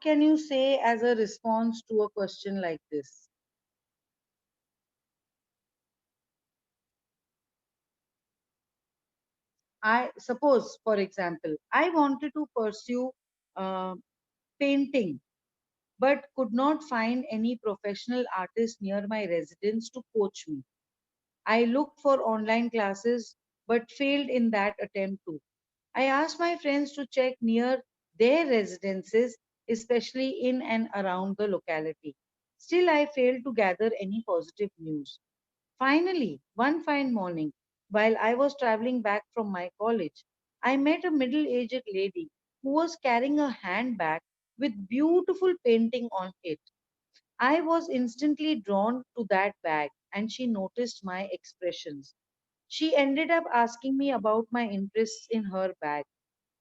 can you say as a response to a question like this? I suppose, for example, I wanted to pursue uh, painting, but could not find any professional artist near my residence to coach me. I looked for online classes, but failed in that attempt too. I asked my friends to check near their residences, especially in and around the locality. Still, I failed to gather any positive news. Finally, one fine morning, while I was traveling back from my college, I met a middle aged lady who was carrying a handbag with beautiful painting on it. I was instantly drawn to that bag, and she noticed my expressions. She ended up asking me about my interests in her bag.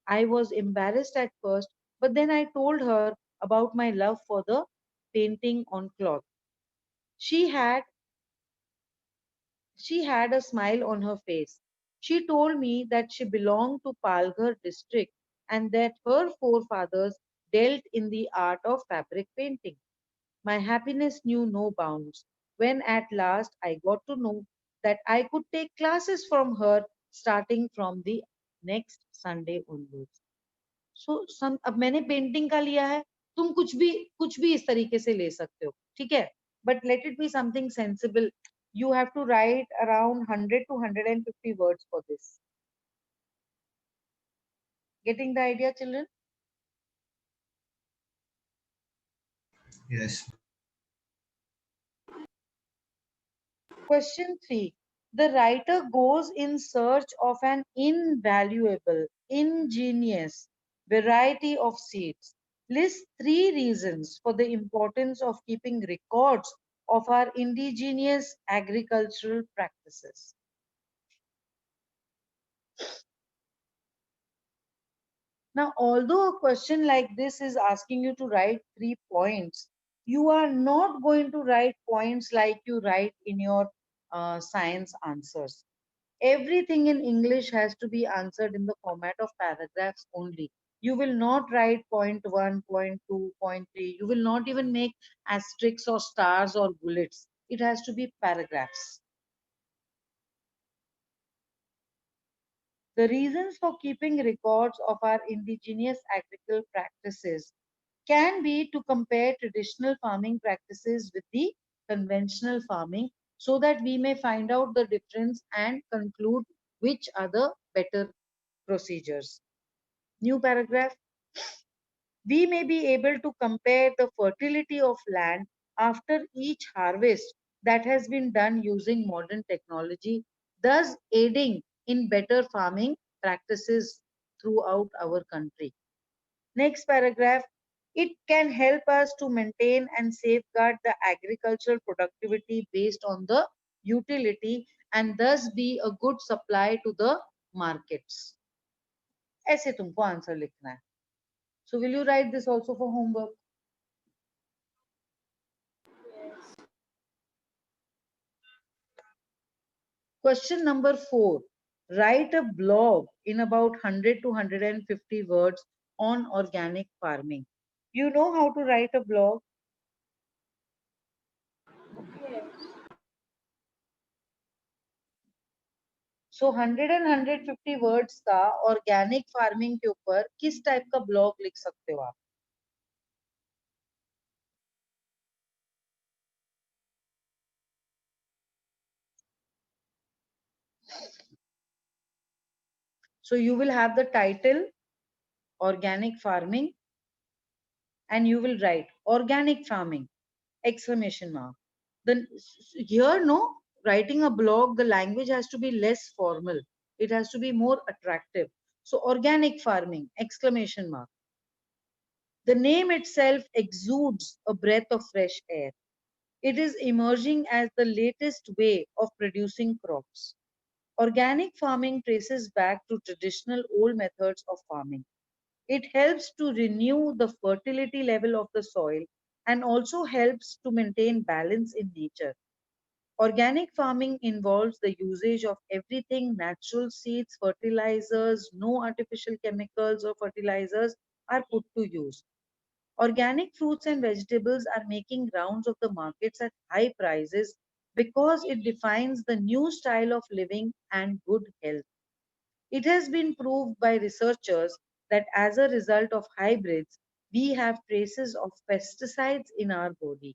I was embarrassed at first, but then I told her about my love for the painting on cloth. She had she had a smile on her face. She told me that she belonged to Palghar district and that her forefathers dealt in the art of fabric painting. My happiness knew no bounds when at last I got to know that I could take classes from her starting from the next Sunday onwards. So अब मैंने painting का लिया है, तुम कुछ भी इस तरीके से ले सकते हो, ठीक है, but let it be something sensible. You have to write around 100 to 150 words for this. Getting the idea, children? Yes. Question 3. The writer goes in search of an invaluable, ingenious variety of seeds. List three reasons for the importance of keeping records of our indigenous agricultural practices. Now, although a question like this is asking you to write 3 points, you are not going to write points like you write in your science answers. Everything in English has to be answered in the format of paragraphs only. You will not write point one, point two, point three. You will not even make asterisks or stars or bullets. It has to be paragraphs. The reasons for keeping records of our indigenous agricultural practices can be to compare traditional farming practices with the conventional farming so that we may find out the difference and conclude which are the better procedures. New paragraph. We may be able to compare the fertility of land after each harvest that has been done using modern technology, thus aiding in better farming practices throughout our country. Next paragraph. It can help us to maintain and safeguard the agricultural productivity based on the utility and thus be a good supply to the markets. ऐसे तुमको answer लिखना है. So will you write this also for homework? Question number 4. Write a blog in about 100 to 150 words on organic farming. You know how to write a blog? So 100 and 150 words का organic farming के ऊपर किस type का blog लिख सकते हो आप? So you will have the title organic farming and you will write organic farming exclamation mark. Then here no, writing a blog, the language has to be less formal. It has to be more attractive. So organic farming exclamation mark. The name itself exudes a breath of fresh air. It is emerging as the latest way of producing crops. Organic farming traces back to traditional old methods of farming. It helps to renew the fertility level of the soil and also helps to maintain balance in nature. Organic farming involves the usage of everything natural seeds, fertilizers, no artificial chemicals or fertilizers are put to use. Organic fruits and vegetables are making rounds of the markets at high prices because it defines the new style of living and good health. It has been proved by researchers that as a result of hybrids, we have traces of pesticides in our body.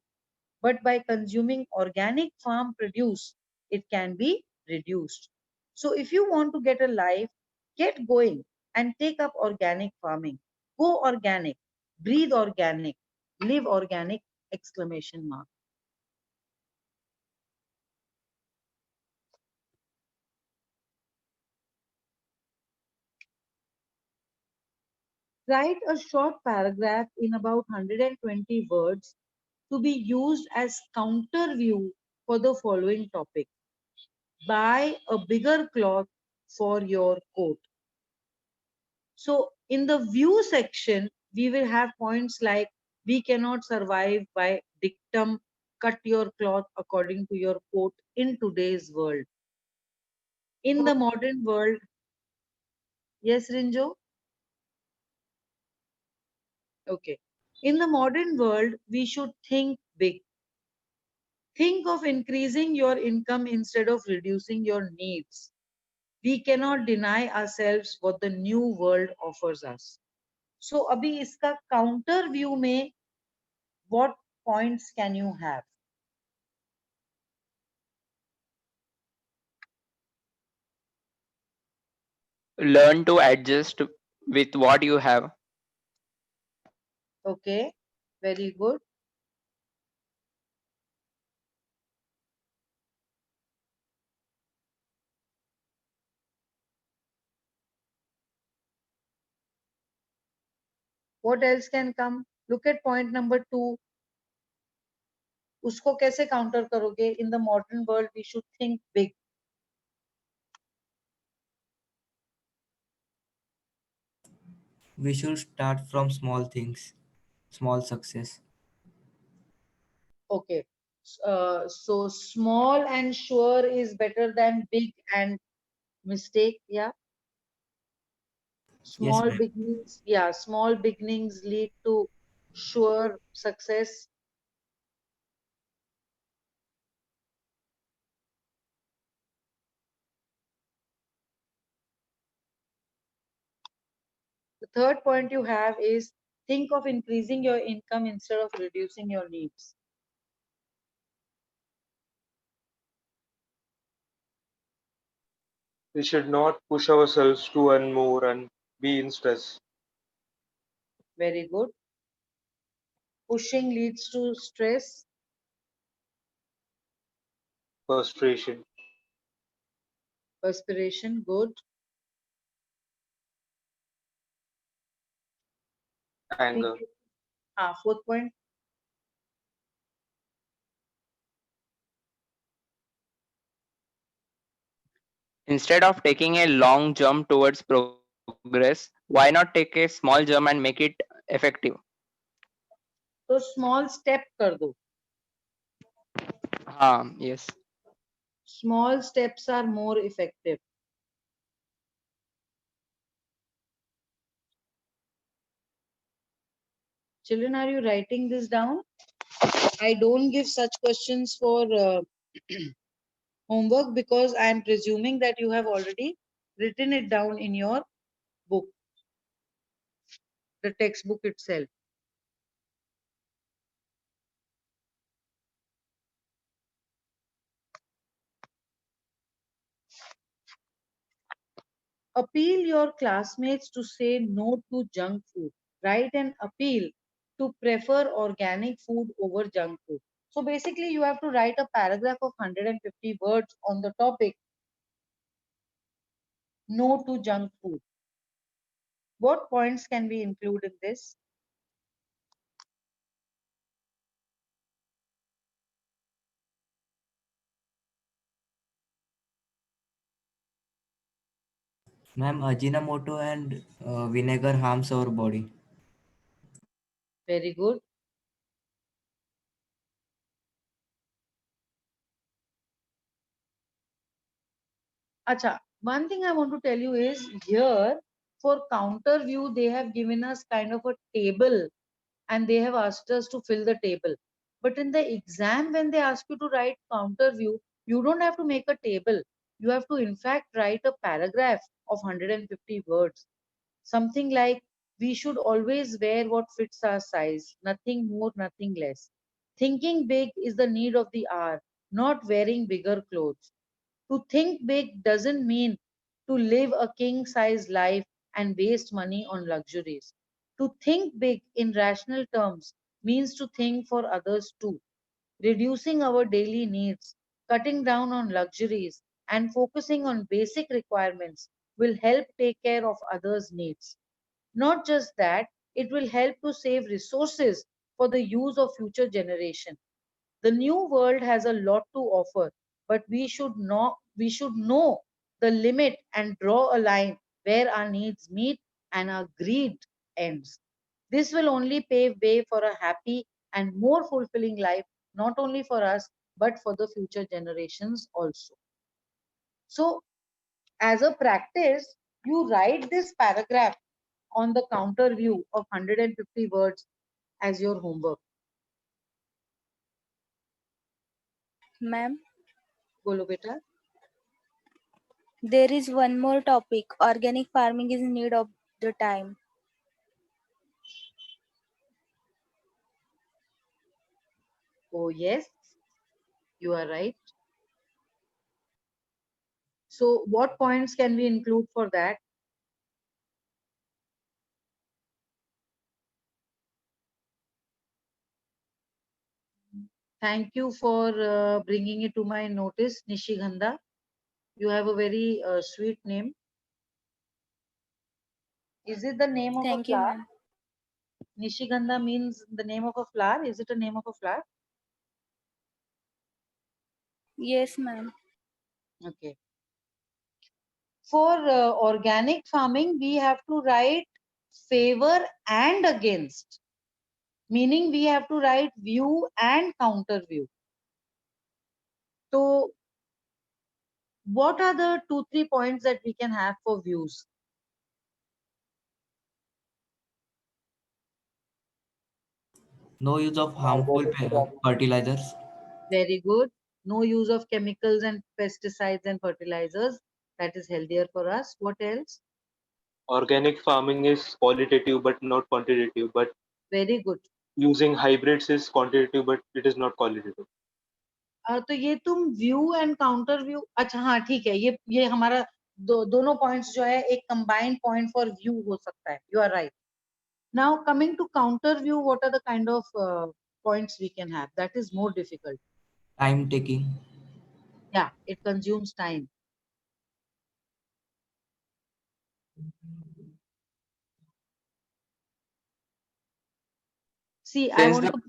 But by consuming organic farm produce, it can be reduced. So if you want to get a life, get going and take up organic farming. Go organic, breathe organic, live organic, exclamation mark. Write a short paragraph in about 120 words to be used as counter view for the following topic. Buy a bigger cloth for your coat. So in the view section, we will have points like we cannot survive by dictum, cut your cloth according to your coat in today's world. In the modern world, yes, Rinjo? Okay. In the modern world, we should think big. Think of increasing your income instead of reducing your needs. We cannot deny ourselves what the new world offers us. So अभी इसका counter view में what points can you have? Learn to adjust with what you have. Okay, very good. What else can come? Look at point number 2. उसको कैसे counter करोगे? In the modern world, we should think big. We should start from small things, small success. Okay. So small and sure is better than big and mistake. Yeah. Yes, Small ma'am. beginnings. Yeah. Small beginnings lead to sure success. The third point you have is think of increasing your income instead of reducing your needs. We should not push ourselves to earn more and be in stress. Very good. Pushing leads to stress. Frustration, Perspiration. Good. anger. Think. Fourth point. Instead of taking a long jump towards progress, why not take a small jump and make it effective? So small step kar do. Yes. Small steps are more effective. Children, are you writing this down? I don't give such questions for homework because I am presuming that you have already written it down in your book, the textbook itself. Appeal your classmates to say no to junk food. Write an appeal to prefer organic food over junk food. So basically, you have to write a paragraph of 150 words on the topic no to junk food. What points can we include in this? Ma'am, Ajinomoto and vinegar harms our body. Very good. Acha, one thing I want to tell you is here for counter view, they have given us kind of a table and they have asked us to fill the table. But in the exam, when they ask you to write counter view, you don't have to make a table. You have to, in fact, write a paragraph of 150 words. Something like, we should always wear what fits our size, nothing more, nothing less. Thinking big is the need of the hour, not wearing bigger clothes. To think big doesn't mean to live a king size life and waste money on luxuries. To think big in rational terms means to think for others too. Reducing our daily needs, cutting down on luxuries, and focusing on basic requirements will help take care of others' needs. Not just that, it will help to save resources for the use of future generation. The new world has a lot to offer, but we should know the limit and draw a line where our needs meet and our greed ends. This will only pave way for a happy and more fulfilling life, not only for us, but for the future generations also. So, as a practice, you write this paragraph on the counter view of 150 words as your homework. Ma'am, Bolo beta. there is one more topic. Organic farming is in need of the time. Oh, yes, you are right. So, what points can we include for that? Thank you for bringing it to my notice, Nishigandha. You have a very sweet name. Is it the name of a Thank you, flower? ma'am. Nishigandha means the name of a flower. Is it a name of a flower? Yes, ma'am. Okay. For organic farming, we have to write favor and against, meaning we have to write view and counter view. So, what are the 2-3 points that we can have for views? No use of harmful fertilizers. Very good. No use of chemicals and pesticides and fertilizers. That is healthier for us. What else? Organic farming is qualitative but not quantitative, but Very good. using hybrids is quantitative but it is not qualitative. तो ये तुम view and counter view, अच्छा हाँ ठीक है, ये हमारा दोनों पॉइंट्स जो है एक कंबाइंड पॉइंट फॉर व्यू हो सकता है. You are right. Now coming to counter view, what are the kind of points we can have that is more difficult? Time taking. Yeah, it consumes time. See, I Since want the to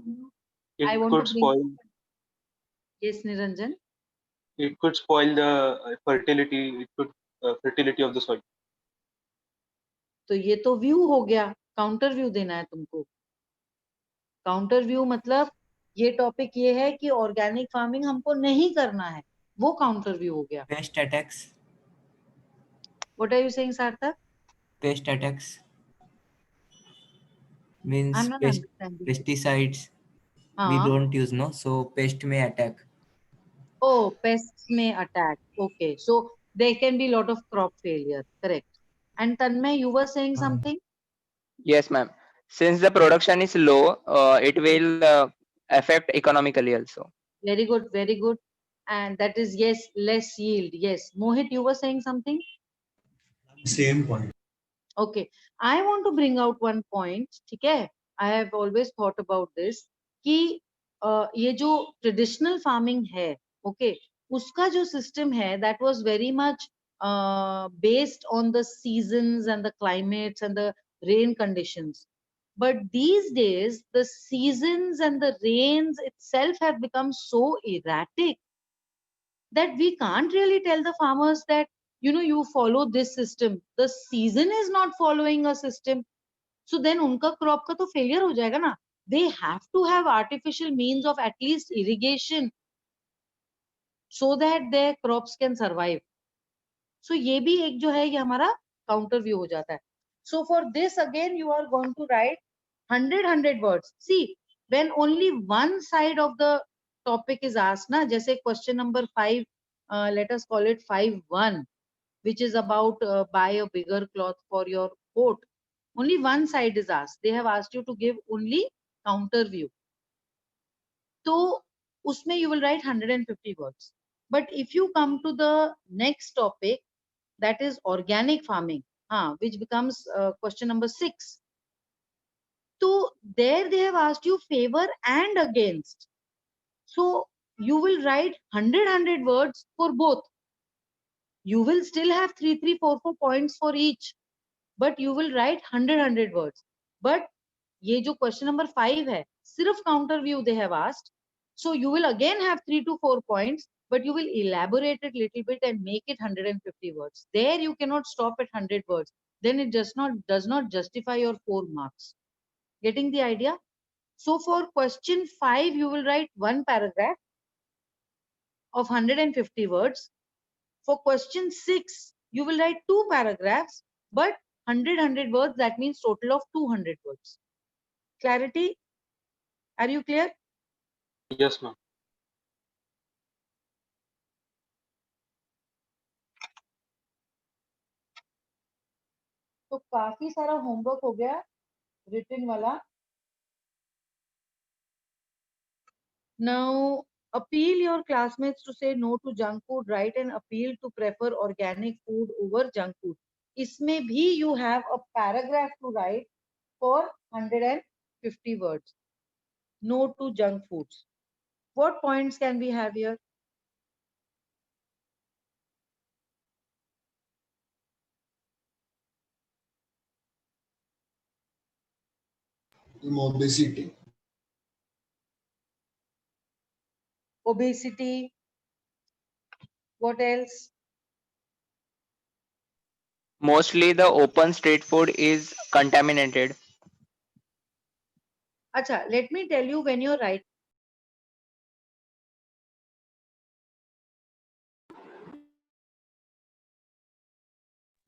It I want to could bring, spoil. yes, Niranjan. It could spoil the fertility. It could fertility of the soil. तो ये तो view हो गया, counter view देना है तुमको. Counter view मतलब ये टॉपिक ये है कि ऑर्गेनिक फार्मिंग हमको नहीं करना है, वो काउंटर व्यू हो गया. Pest attacks. What are you saying Sarthak? Pest attacks I means am not understanding. pesticides we हाँ. don't use, no, so pest may attack. Oh, pests may attack. Okay, so there can be lot of crop failure. Correct. And Tanmay, you were saying something? yes, ma'am. Since the production is low, it will affect economically also. Very good, very good. And that is, yes, less yield. Yes. Mohit, you were saying something? Same point. Okay, I want to bring out one point. ठीक है? I have always thought about this कि ये जो traditional farming है, okay, उसका जो system है, that was very much based on the seasons and the climates and the rain conditions. But these days, the seasons and the rains itself have become so erratic that we can't really tell the farmers that, you follow this system. The season is not following a system. So then उनका crop का तो failure हो जाएगा ना. They have to have artificial means of at least irrigation so that their crops can survive. So ये भी एक जो है ये हमारा counter view हो जाता है. So for this again you are going to write 100 words. See, when only one side of the topic is asked, na, जैसे question number 5, let us call it 5.1, which is about buy a bigger cloth for your coat. Only one side is asked. They have asked you to give only counter view. So, usme you will write 150 words. But if you come to the next topic, that is organic farming, which becomes question number 6. So there they have asked you favor and against. So you will write 100 words for both. You will still have 3, 3, 4, 4 points for each, but you will write 100 words. But ये जो question number 5 है, सिर्फ counter view they have asked. So you will again have 3 to 4 points, but you will elaborate it little bit and make it 150 words. There you cannot stop at 100 words. Then it does not justify your 4 marks. Getting the idea? So for question 5, you will write one paragraph of 150 words. For question 6, you will write 2 paragraphs, but 100 words, that means total of 200 words. Clarity? Are you clear? Yes, ma'am. तो काफी सारा homework हो गया written वाला. Now appeal your classmates to say no to junk food. Write an appeal to prefer organic food over junk food. इसमें भी you have a paragraph to write for 150 words. No to junk foods. What points can we have here? Obesity. Obesity. What else? Mostly the open street food is contaminated. Acha, let me tell you, when you're writing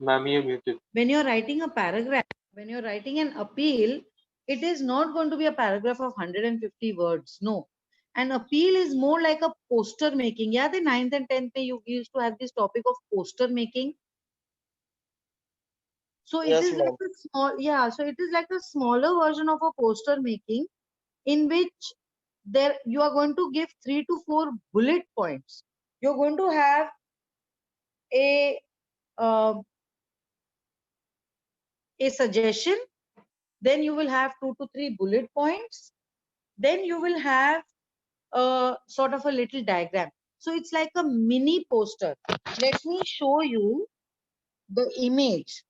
Ma'am, you're muted. when you're writing a paragraph, when you're writing an appeal, it is not going to be a paragraph of 150 words. No. An appeal is more like a poster making. Yeah, the 9th and 10th you used to have this topic of poster making. So it Yes, is like ma'am. a small, yeah, so it is like a smaller version of a poster making, in which there you are going to give 3 to 4 bullet points. You're going to have a suggestion, then you will have 2 to 3 bullet points, then you will have a sort of a little diagram. So it's like a mini poster. Let me show you the image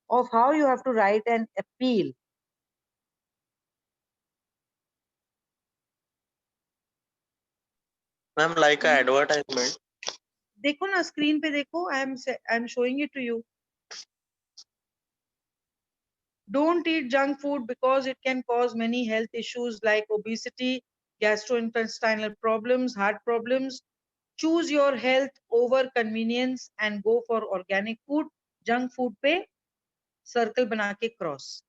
of how you have to write an appeal. Ma'am, like a advertisement. देखो ना screen पे देखो, I am showing it to you. Don't eat junk food because it can cause many health issues like obesity, gastrointestinal problems, heart problems. Choose your health over convenience and go for organic food. Junk food पे circle बना के cross.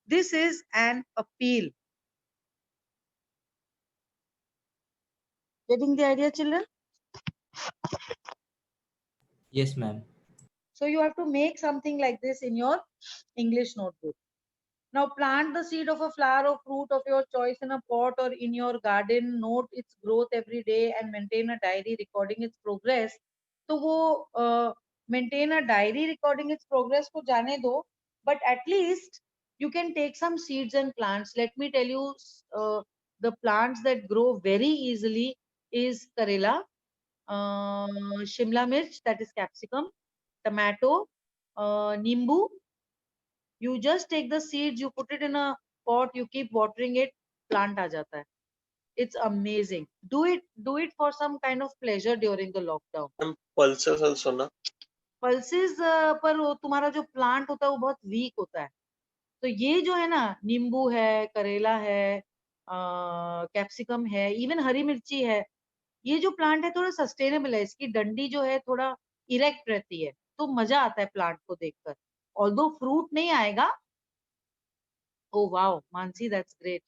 This is an appeal. Getting the idea, children? Yes, ma'am. So you have to make something like this in your English notebook. Now plant the seed of a flower or fruit of your choice in a pot or in your garden. Note its growth every day and maintain a diary recording its progress. तो वो maintain a diary recording its progress को जाने दो, but at least you can take some seeds and plants. Let me tell you, the plants that grow very easily is Karela, Shimla mirch, that is capsicum, tomato, Nimbu. You just take the seeds, you put it in a pot, you keep watering it, plant aa jata hai. It's amazing. Do it for some kind of pleasure during the lockdown. Ma'am, pulses also, na? Pulses पर वो तुम्हारा जो plant होता है वो बहुत weak होता है. तो ये जो है ना, नींबू है, करेला है, कैप्सिकम है, इवन हरी मिर्ची है, ये जो प्लांट है थोड़ा सस्टेनेबल है. इसकी डंडी जो है थोड़ा इरेक्ट रहती है, तो मजा आता है प्लांट को देखकर. ऑल्दो फ्रूट नहीं आएगा, Oh wow, Mansi, that's great.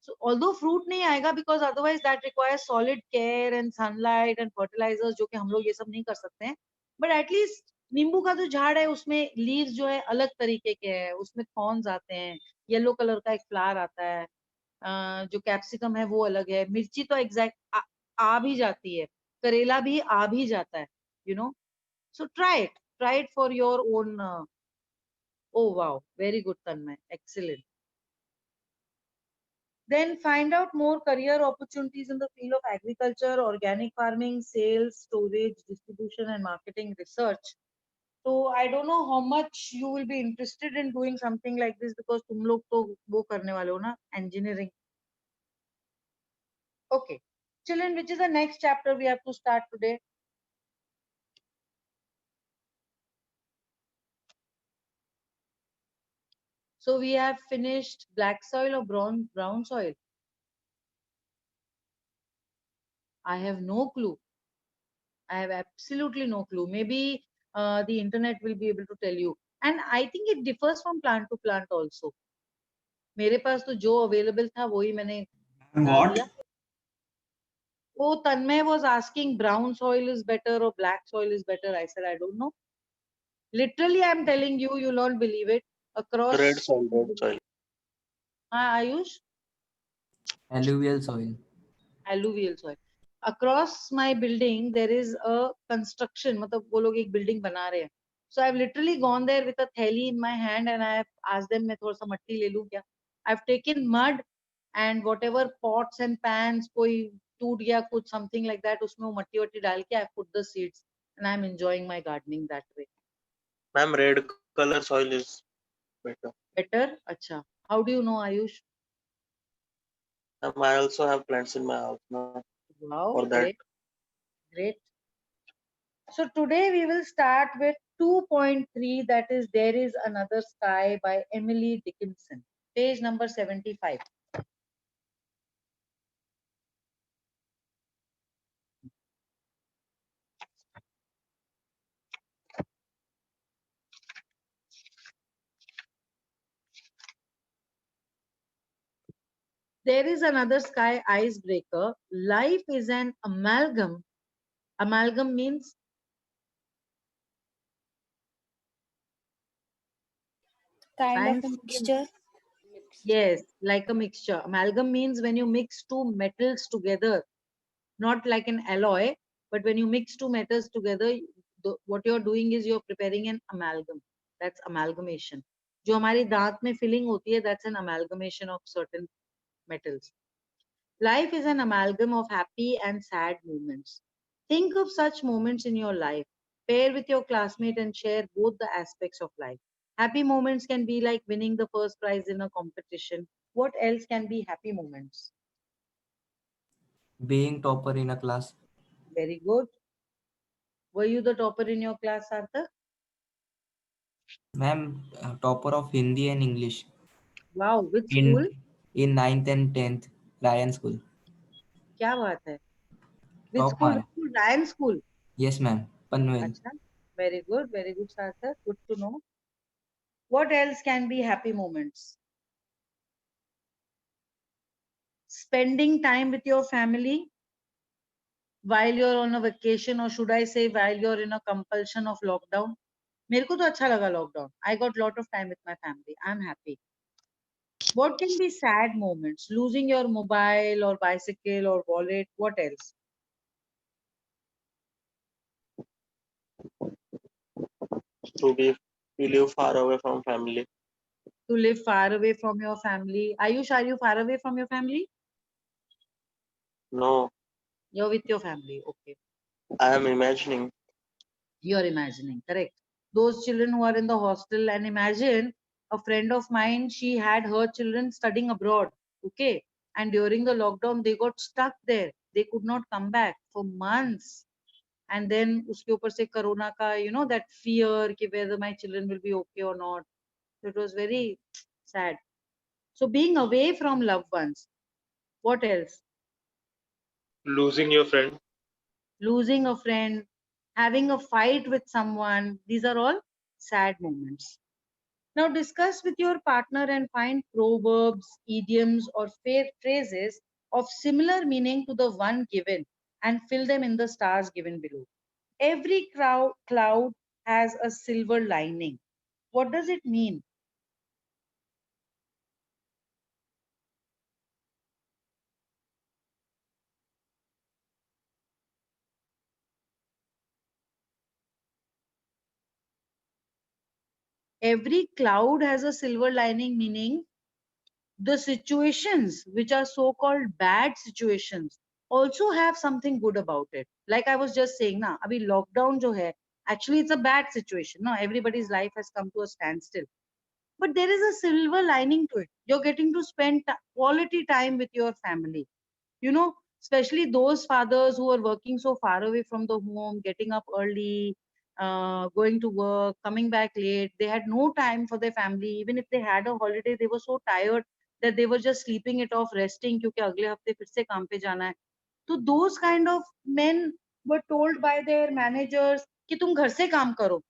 So although fruit नहीं आएगा because otherwise that requires solid care and sunlight and fertilizers जो कि हम लोग ये सब नहीं कर सकते हैं. But at least नींबू का जो झाड़ है उसमें leaves जो है अलग तरीके के हैं, उसमें thorns आते हैं, येलो कलर का एक फ्लावर आता है, जो कैप्सिकम है वो अलग है, मिर्ची तो एग्जैक्ट आ भी जाती है, करेला भी आ भी जाता है, you know. So try it for your own. Oh wow, very good, Tanmay, excellent. Then find out more career opportunities in the field of agriculture, organic farming, sales, storage, distribution, and marketing research. So I don't know how much you will be interested in doing something like this because तुम लोग तो वो करने वाले हो ना, engineering. Okay, children, which is the next chapter we have to start today? So we have finished black soil or brown soil. I have no clue. I have absolutely no clue. Maybe the internet will be able to tell you. And I think it differs from plant to plant also. मेरे पास तो जो available था वही मैंने And बता what? दिया. Oh, Tanmay was asking brown soil is better or black soil is better. I said, I don't know. Literally, I'm telling you, you'll not believe it. Across Red soil, red soil. Ayush, Alluvial soil. alluvial soil. Across my building, there is a construction. मतलब वो लोग एक building बना रहे हैं. So I've literally gone there with a theli in my hand and I have asked them मैं थोड़ा सा मट्टी ले लूं क्या? I've taken mud and whatever pots and pans कोई टूट गया कुछ something like that उसमें वो मट्टी वट्टी डाल के I've put the seeds and I'm enjoying my gardening that way. Ma'am, red color soil is better. Better? अच्छा. How do you know, Ayush? Ma'am, I also have plants in my house now Wow, for that. great. So today we will start with 2.3, that is There Is Another Sky by Emily Dickinson, page number 75. There is another sky icebreaker. Life is an amalgam. Amalgam means Kind of a science. mixture. Yes, like a mixture. Amalgam means when you mix two metals together, not like an alloy, but when you mix two metals together, what you're doing is you're preparing an amalgam. That's amalgamation. जो हमारी दांत में filling होती है, that's an amalgamation of certain metals. Life is an amalgam of happy and sad moments. Think of such moments in your life. Pair with your classmate and share both the aspects of life. Happy moments can be like winning the first prize in a competition. What else can be happy moments? Being topper in a class. Very good. Were you the topper in your class, Sarthak? Ma'am, topper of Hindi and English Wow, which school? in 9th and 10th, Ryan School. क्या बात है? Which Top school? mark. Which school? Ryan School. Yes, ma'am. Panvel. अच्छा, very good, Sarthak. Good to know. What else can be happy moments? Spending time with your family while you're on a vacation, or should I say while you're in a compulsion of lockdown. मेरे को तो अच्छा लगा lockdown. I got lot of time with my family. I'm happy. What can be sad moments? Losing your mobile or bicycle or wallet. What else? We live far away from family. To live far away from your family. Ayush, are you far away from your family? No, You're with your family. Okay. I am imagining. You're imagining, correct. Those children who are in the hostel, and imagine a friend of mine, she had her children studying abroad. Okay. And during the lockdown, they got stuck there. They could not come back for months. And then uske upar se corona ka, that fear ki whether my children will be okay or not. So it was very sad. So being away from loved ones. What else? Losing your friend. Losing a friend, having a fight with someone. These are all sad moments. Now discuss with your partner and find proverbs, idioms, or phrases of similar meaning to the one given and fill them in the stars given below. Every cloud has a silver lining. What does it mean? Every cloud has a silver lining, meaning the situations which are so-called bad situations also have something good about it. Like I was just saying, na, abhi lockdown jo hai, actually it's a bad situation. No, everybody's life has come to a standstill. But there is a silver lining to it. You're getting to spend quality time with your family. You know, especially those fathers who are working so far away from the home, getting up early, going to work, coming back late. They had no time for their family. Even if they had a holiday, they were so tired that they were just sleeping it off, resting, क्योंकि अगले हफ्ते फिर से काम पे जाना है. So those kind of men were told by their managers कि तुम घर से काम करो.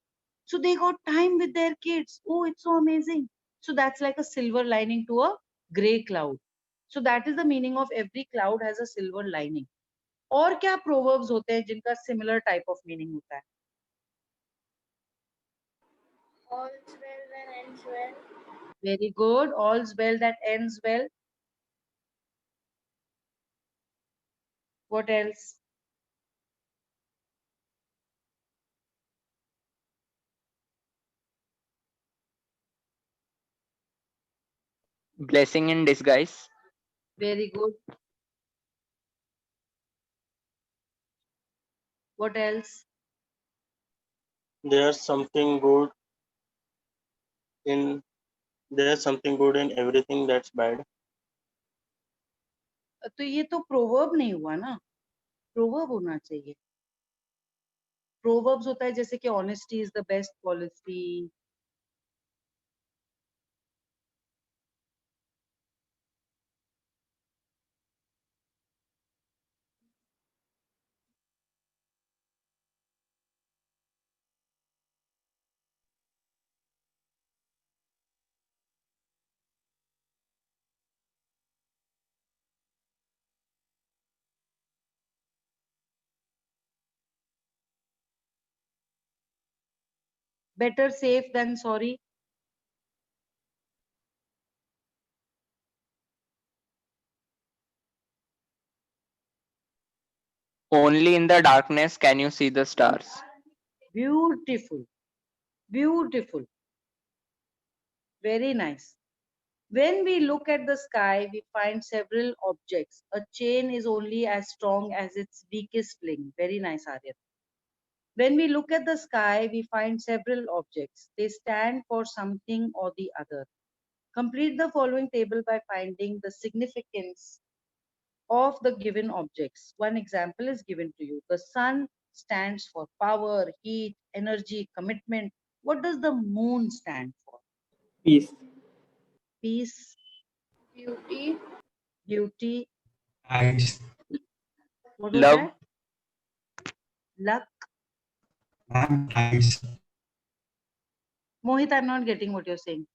So they got time with their kids. Oh, it's so amazing. So that's like a silver lining to a gray cloud. So that is the meaning of every cloud has a silver lining. और क्या proverbs होते हैं जिनका similar type of meaning होता है? All's well that ends well. Very good. All's well that ends well. What else? Blessing in disguise. Very good. What else? There's something good in there's something good in everything that's bad. तो ये तो proverb नहीं हुआ ना. Proverb होना चाहिए. Proverbs होता है जैसे कि honesty is the best policy. Better safe than sorry. Only in the darkness can you see the stars. Beautiful. Beautiful. Very nice. When we look at the sky, we find several objects. A chain is only as strong as its weakest link. Very nice, Arya. When we look at the sky, we find several objects. They stand for something or the other. Complete the following table by finding the significance of the given objects. One example is given to you. The sun stands for power, heat, energy, commitment. What does the moon stand for? Peace. Peace, Beauty. beauty. Eyes. What was Love. that? Luck. Ma'am, eyes. Mohit, I'm not getting what you're saying.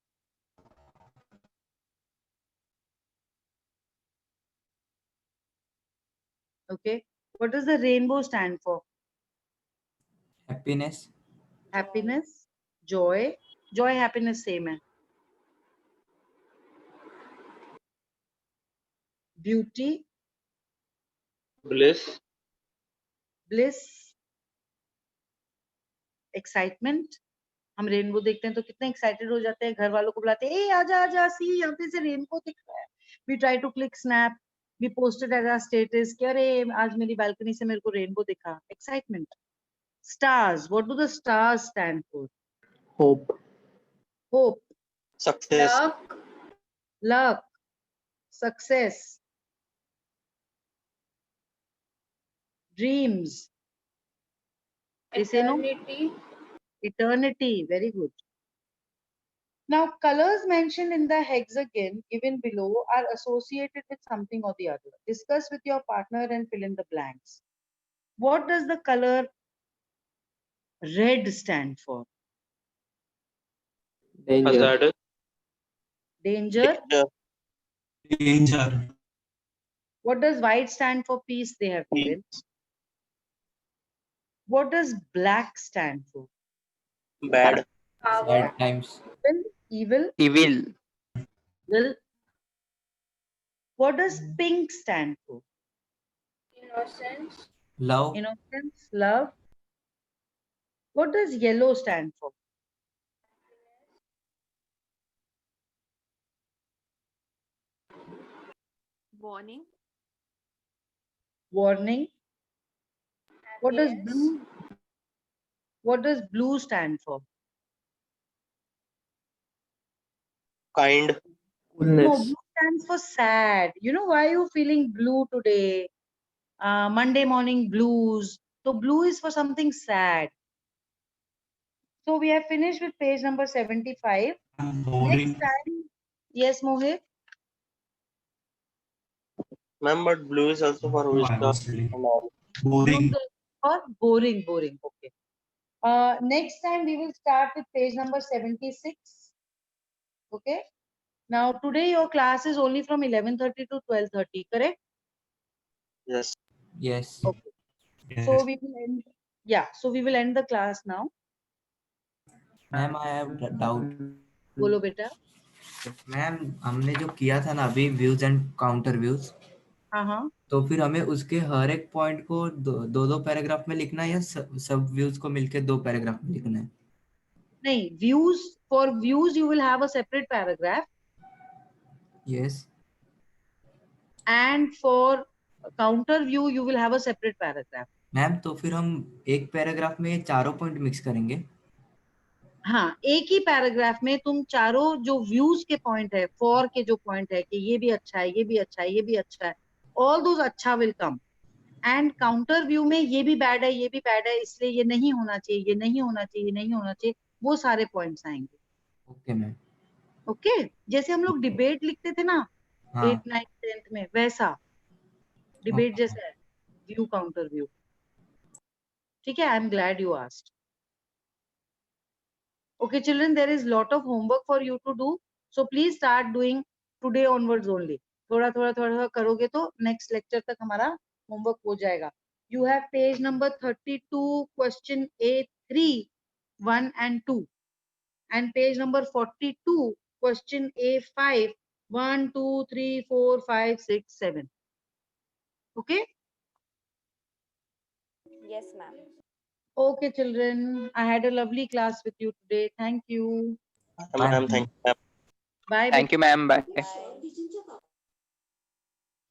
Okay. What does the rainbow stand for? Happiness. Happiness, joy. Joy, happiness, same hai. Beauty, Bliss. bliss, excitement. हम rainbow देखते हैं तो कितने excited हो जाते हैं, घर वालों को बुलाते हैं, ए आजा आजा सी यहाँ पे से रेनबो दिख रहा है. We try to click snap. We posted as our status कि अरे आज मेरी बालकनी से मेरे को रेनबो दिखा. Excitement. Stars. What do the stars stand for? Hope. Hope, Success. Luck. luck, success, dreams. They say no? Eternity. Eternity. Very good. Now, colors mentioned in the hexagon given below are associated with something or the other. Discuss with your partner and fill in the blanks. What does the color red stand for? Danger. hazardous, Danger. Danger. What does white stand for? Peace, they have given. What does black stand for? Bad. Bad times. Evil. Evil. Evil. What does pink stand for? Love. Innocence. Love. What does yellow stand for? Warning. Warning. What does blue? What does blue stand for? Kind. No, blue stands for sad. You know why you feeling blue today? Monday morning blues. So blue is for something sad. So we have finished with page number 75. I'm Next boring. time, yes, Mohit. Ma'am, but blue is also for No, I wisdom was really and all. boring. Or boring. Okay. Next time we will start with page number 76. Okay. Now today your class is only from 11:30 to 12:30, correct? Yes. Yes. Okay. Yes. So we will end. Yeah. So we will end the class now. Ma'am I have doubt. बोलो बेटा. Ma'am हमने जो किया था ना अभी views and counter views, हाँ. तो फिर हमें उसके हर एक पॉइंट को दो पैराग्राफ में लिखना है या सब व्यूज को मिलके 2 पैराग्राफ में लिखना है? नहीं, views, for views you will have a separate paragraph, yes. and for counter view you will have a separate paragraph. Ma'am तो फिर हम एक पैराग्राफ में ये चारों पॉइंट मिक्स करेंगे. हाँ, एक ही पैराग्राफ में तुम चारों जो व्यूज के पॉइंट है, फॉर के जो पॉइंट है कि ये भी अच्छा है, ये भी अच्छा है, ये भी अच्छा है, ऑल दोज अच्छा will come. And counter view में ये भी बैड है, ये भी बैड है, इसलिए ये नहीं होना चाहिए, ये नहीं होना चाहिए, ये नहीं होना चाहिए, वो सारे पॉइंट्स आएंगे. Okay ma'am. ओके. जैसे हम लोग डिबेट लिखते थे ना हाँ. 8th 9th 10th में, वैसा डिबेट जैसा है, व्यू काउंटर व्यू. ठीक है. I am glad you asked. Okay, children, there is lot of homework for you to do. So please start doing today onwards only. थोड़ा करोगे तो next lecture तक हमारा homework हो जाएगा. You have page number 32, question A3, 1 and 2. And page number 42, question A5, 1, 2, 3, 4, 5, 6, 7. Okay? Yes, ma'am. Okay, children. I had a lovely class with you today. Thank you. Ma'am, thank you, ma'am. Bye. Thank you, ma'am. Bye.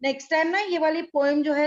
Next time ना ये वाली poem जो है